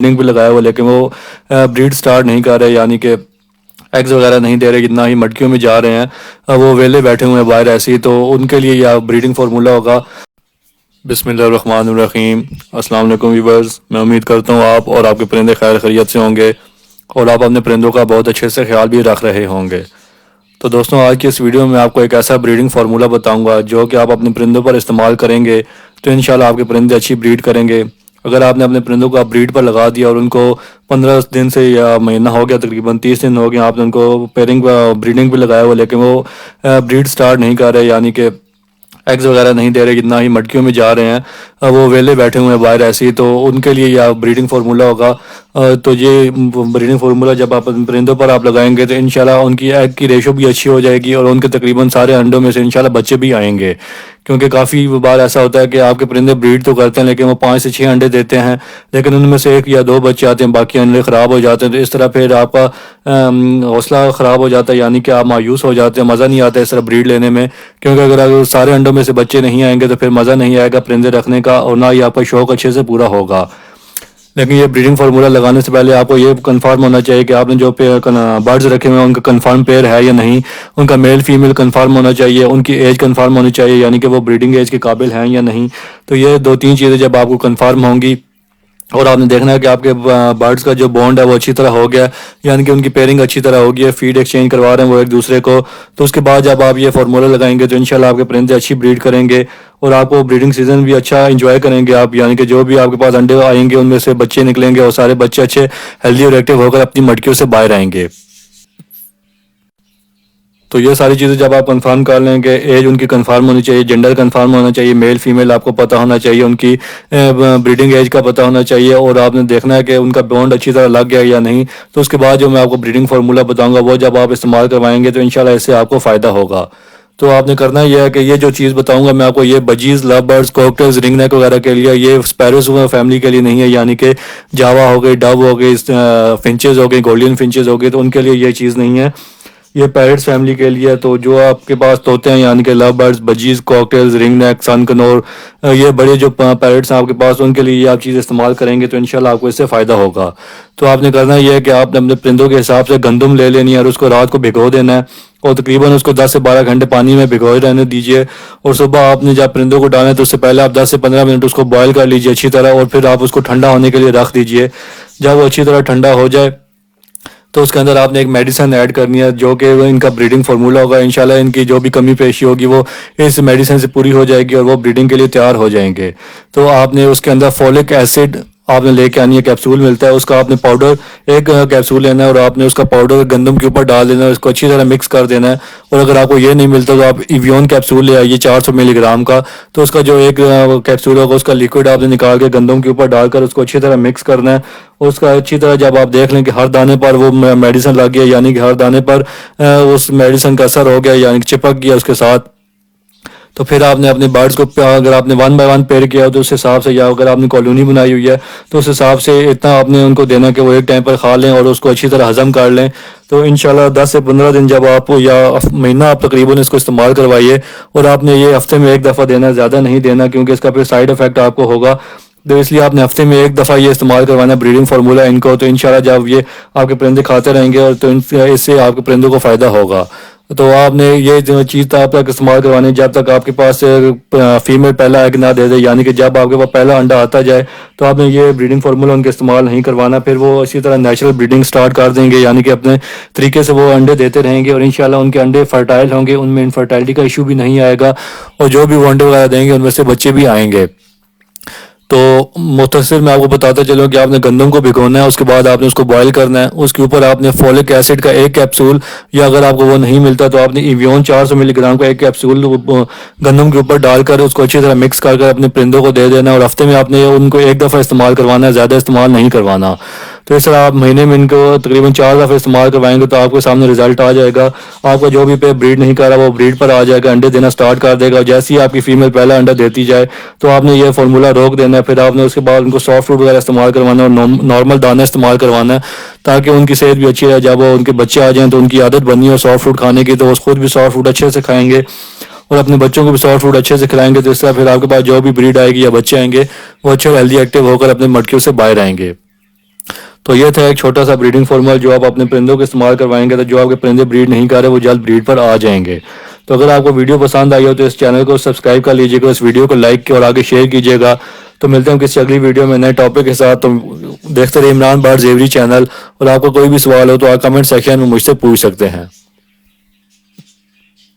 بھی لگایا ہوا لیکن وہ بریڈ سٹارٹ نہیں کر رہے، یعنی کہ ایگز وغیرہ نہیں دے رہے، جتنا ہی مٹکیوں میں جا رہے ہیں وہ ویلے بیٹھے ہوئے ہیں باہر ایسے ہی، تو ان کے لیے یہ بریڈنگ فارمولا ہوگا۔ بسم اللہ الرحمن الرحیم۔ السلام علیکم ویورز، میں امید کرتا ہوں آپ اور آپ کے پرندے خیر خیریت سے ہوں گے اور آپ اپنے پرندوں کا بہت اچھے سے خیال بھی رکھ رہے ہوں گے۔ تو دوستوں، آج کی اس ویڈیو میں آپ کو ایک ایسا بریڈنگ فارمولا بتاؤں گا جو کہ آپ اپنے پرندوں پر استعمال کریں گے تو انشاءاللہ آپ کے پرندے اچھی بریڈ کریں گے۔ اگر آپ نے اپنے پرندوں کو بریڈ پر لگا دیا اور ان کو 15 دن سے یا مہینہ ہو گیا، تقریباً 30 دن ہو گیا، آپ نے ان کو بریڈنگ بھی لگایا ہوا لیکن وہ بریڈ سٹارٹ نہیں کر رہے، یعنی کہ ایگز وغیرہ نہیں دے رہے، جتنا ہی مٹکیوں میں جا رہے ہیں وہ ویلے بیٹھے ہوئے ہیں باہر ایسے ہی، تو ان کے لیے یہ بریڈنگ فارمولا ہوگا۔ تو یہ بریڈنگ فارمولا جب آپ پرندوں پر آپ لگائیں گے تو انشاءاللہ ان کی ایگ کی ریشو بھی اچھی ہو جائے گی اور ان کے تقریباً سارے انڈوں میں سے انشاءاللہ بچے بھی آئیں گے، کیونکہ کافی بار ایسا ہوتا ہے کہ آپ کے پرندے بریڈ تو کرتے ہیں لیکن وہ 5 سے 6 انڈے دیتے ہیں، لیکن ان میں سے 1 یا 2 بچے آتے ہیں، باقی انڈے خراب ہو جاتے ہیں، تو اس طرح پھر آپ کا حوصلہ خراب ہو جاتا ہے، یعنی کہ آپ مایوس ہو جاتے ہیں، مزہ نہیں آتا اس طرح بریڈ لینے میں، کیونکہ اگر سارے انڈوں میں سے بچے نہیں آئیں گے تو پھر مزہ نہیں آئے گا پرندے رکھنے کا اور نہ ہی آپ کا شوق اچھے سے پورا ہوگا۔ لیکن یہ بریڈنگ فارمولا لگانے سے پہلے آپ کو یہ کنفرم ہونا چاہیے کہ آپ نے جو برڈز رکھے ہوئے ہیں ان کا کنفرم پیئر ہے یا نہیں، ان کا میل فیمیل کنفرم ہونا چاہیے، ان کی ایج کنفرم ہونی چاہیے، یعنی کہ وہ بریڈنگ ایج کے قابل ہیں یا نہیں۔ تو یہ 2-3 چیزیں جب آپ کو کنفرم ہوں گی اور آپ نے دیکھنا ہے کہ آپ کے برڈز کا جو بونڈ ہے وہ اچھی طرح ہو گیا، یعنی کہ ان کی پیئرنگ اچھی طرح ہوگی ہے، فیڈ ایکسچینج کروا رہے ہیں وہ ایک دوسرے کو، تو اس کے بعد جب آپ یہ فارمولا لگائیں گے تو انشاءاللہ آپ کے پرندے اچھی بریڈ کریں گے اور آپ کو بریڈنگ سیزن بھی اچھا انجوائے کریں گے آپ، یعنی کہ جو بھی آپ کے پاس انڈے آئیں گے ان میں سے بچے نکلیں گے اور سارے بچے اچھے ہیلدی اور ایکٹیو ہو کر اپنی مٹکیوں سے باہر آئیں گے۔ تو یہ ساری چیزیں جب آپ کنفرم کر لیں گے، ایج ان کی کنفرم ہونی چاہیے، جنڈر کنفرم ہونا چاہیے، میل فیمیل آپ کو پتہ ہونا چاہیے، ان کی بریڈنگ ایج کا پتہ ہونا چاہیے اور آپ نے دیکھنا ہے کہ ان کا بونڈ اچھی طرح لگ گیا یا نہیں، تو اس کے بعد جو میں آپ کو بریڈنگ فارمولا بتاؤں گا وہ جب آپ استعمال کروائیں گے تو انشاءاللہ اس سے آپ کو فائدہ ہوگا۔ تو آپ نے کرنا یہ ہے کہ یہ جو چیز بتاؤں گا میں آپ کو، یہ بجیز، لو برڈز، کوکٹیلز، رنگ نیک وغیرہ کے لیے، یہ اسپیروز فیملی کے لیے نہیں ہے، یعنی کہ جاوا ہو گئی، ڈو ہو گئی، فنچز ہو گئی، گولڈن فنچز ہو گئی، تو ان کے لیے یہ چیز نہیں ہے، یہ پیرٹس فیملی کے لیے۔ تو جو آپ کے پاس طوطے ہیں یعنی کہ لو برڈز، بجیز، کوکٹیلز، رنگ نیک، سن کنور، یہ بڑے جو پیرٹس ہیں آپ کے پاس، ان کے لیے یہ آپ چیز استعمال کریں گے تو انشاءاللہ آپ کو اس سے فائدہ ہوگا۔ تو آپ نے کرنا یہ ہے کہ آپ نے اپنے پرندوں کے حساب سے گندم لے لینی ہے اور اس کو رات کو بھگو دینا ہے اور تقریباً اس کو 10 سے 12 گھنٹے پانی میں بھگوئے رہنے دیجیے، اور صبح آپ نے جب پرندوں کو ڈالیں تو اس سے پہلے آپ 10 سے 15 منٹ اس کو بوائل کر لیجیے اچھی طرح، اور پھر آپ اس کو ٹھنڈا ہونے کے لیے رکھ دیجیے۔ جب وہ اچھی طرح ٹھنڈا ہو جائے تو اس کے اندر آپ نے ایک میڈیسن ایڈ کرنی ہے جو کہ ان کا بریڈنگ فارمولا ہوگا، انشاءاللہ ان کی جو بھی کمی پیشی ہوگی وہ اس میڈیسن سے پوری ہو جائے گی اور وہ بریڈنگ کے لیے تیار ہو جائیں گے۔ تو آپ نے اس کے اندر فولک ایسڈ آپ نے لے کے آنی ہے، کیپسول ملتا ہے، اس کا آپ نے پاؤڈر ایک کیپسول لینا ہے اور آپ نے اس کا پاؤڈر گندم کے اوپر ڈال دینا ہے، اس کو اچھی طرح مکس کر دینا ہے، اور اگر آپ کو یہ نہیں ملتا تو آپ ایویون کیپسول لے آئیے 400 ملی گرام کا، تو اس کا جو ایک کیپسول ہوگا اس کا لیکوڈ آپ نے نکال کے گندم کے اوپر ڈال کر اس کو اچھی طرح مکس کرنا ہے، اور اس کا اچھی طرح جب آپ دیکھ لیں کہ ہر دانے پر وہ میڈیسن لگ گیا، یعنی کہ ہر دانے پر اس میڈیسن کا اثر ہو گیا، یعنی کہ چپک گیا اس کے ساتھ، تو پھر آپ نے اپنے برڈز کو اگر آپ نے 1 بائی 1 پیئر کیا تو اس حساب سے، یا اگر آپ نے کالونی بنائی ہوئی ہے تو اس حساب سے اتنا آپ نے ان کو دینا کہ وہ ایک ٹائم پر کھا لیں اور اس کو اچھی طرح ہضم کر لیں۔ تو انشاءاللہ 10 سے 15 دن جب آپ یا مہینہ آپ تقریباً اس کو استعمال کروائیے، اور آپ نے یہ ہفتے میں 1 دفعہ دینا، زیادہ نہیں دینا کیونکہ اس کا پھر سائیڈ افیکٹ آپ کو ہوگا، تو اس لیے آپ نے ہفتے میں 1 دفعہ یہ استعمال کروانا بریڈنگ فارمولا ان کو، تو انشاءاللہ جب یہ آپ کے پرندے کھاتے رہیں گے اور تو اس سے آپ کے پرندوں کو فائدہ ہوگا۔ تو آپ نے یہ چیز تب تک استعمال کروانی جب تک آپ کے پاس فیمیل پہلا ایگ نہ دے دے، یعنی کہ جب آپ کے پاس پہلا انڈا آتا جائے تو آپ نے یہ بریڈنگ فارمولا ان کے استعمال نہیں کروانا، پھر وہ اسی طرح نیچرل بریڈنگ سٹارٹ کر دیں گے، یعنی کہ اپنے طریقے سے وہ انڈے دیتے رہیں گے اور انشاءاللہ ان کے انڈے فرٹائل ہوں گے، ان میں انفرٹائلٹی کا ایشو بھی نہیں آئے گا، اور جو بھی وہ انڈے وغیرہ دیں گے ان میں سے بچے بھی آئیں گے۔ تو مختصر میں آپ کو بتاتا چلوں کہ آپ نے گندم کو بھگونا ہے، اس کے بعد آپ نے اس کو بوائل کرنا ہے، اس کے اوپر آپ نے فولک ایسڈ کا 1 کیپسول، یا اگر آپ کو وہ نہیں ملتا تو آپ نے ایویون 400 ملی گرام کا 1 کیپسول گندم کے اوپر ڈال کر اس کو اچھی طرح مکس کر اپنے پرندوں کو دے دینا، اور ہفتے میں آپ نے ان کو 1 دفعہ استعمال کروانا ہے، زیادہ استعمال نہیں کروانا۔ تو اس طرح آپ مہینے میں ان کو تقریباً 4 دفعہ استعمال کروائیں گے تو آپ کے سامنے رزلٹ آ جائے گا، آپ کا جو بھی پہ بریڈ نہیں کر رہا وہ بریڈ پر آ جائے گا، انڈے دینا سٹارٹ کر دے گا، جیسے ہی آپ کی فیمیل پہلا انڈا دیتی جائے تو آپ نے یہ فارمولا روک دینا ہے، پھر آپ نے اس کے بعد ان کو سافٹ فوڈ وغیرہ استعمال کروانا ہے اور نارمل دانا استعمال کروانا ہے تاکہ ان کی صحت بھی اچھی رہے، جب وہ ان کے بچے آ جائیں تو ان کی عادت بنی ہو سافٹ فوڈ کھانے کی، تو وہ خود بھی سافٹ فوڈ اچھے سے کھائیں گے اور اپنے بچوں کو بھی سافٹ فوڈ اچھے سے کھلائیں گے، تو اس طرح پھر آپ کے پاس جو بھی بریڈ آئے گی یا بچے آئیں گے وہ اچھے ہیلدی ایکٹیو ہو کر اپنے مٹکیوں سے باہر آئیں گے۔ تو یہ تھا ایک چھوٹا سا بریڈنگ فارمول جو آپ اپنے پرندوں کو استعمال کروائیں گے تو جو آپ کے پرندے بریڈ نہیں کر رہے وہ جلد بریڈ پر آ جائیں گے. تو اگر آپ کو ویڈیو پسند آئی ہو تو اس چینل کو سبسکرائب کر لیجیے گا, اس ویڈیو کو لائک اور آگے شیئر کیجیے گا. تو ملتے ہیں کسی اگلی ویڈیو میں نئے ٹاپک کے ساتھ. تو دیکھتے رہیے عمران برڈ زیوری چینل, اور آپ کو کوئی بھی سوال ہو تو آپ کمنٹ سیکشن میں مجھ سے پوچھ سکتے ہیں.